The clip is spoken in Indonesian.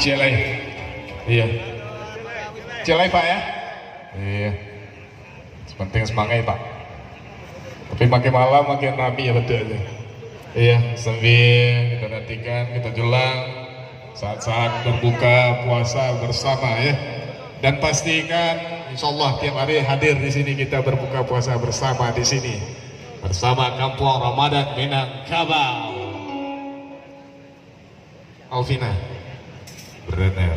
Celai, iya. Celai Pak ya? Iya. Penting semangat Pak. Tapi makin malam makin rapi ya betul aja. Iya, sambil kita nantikan, kita jelang saat-saat berbuka puasa bersama ya. Dan pastikan insya Allah tiap hari hadir di sini kita berbuka puasa bersama di sini bersama Kampung Ramadan Minangkabau. Alvina. Benar.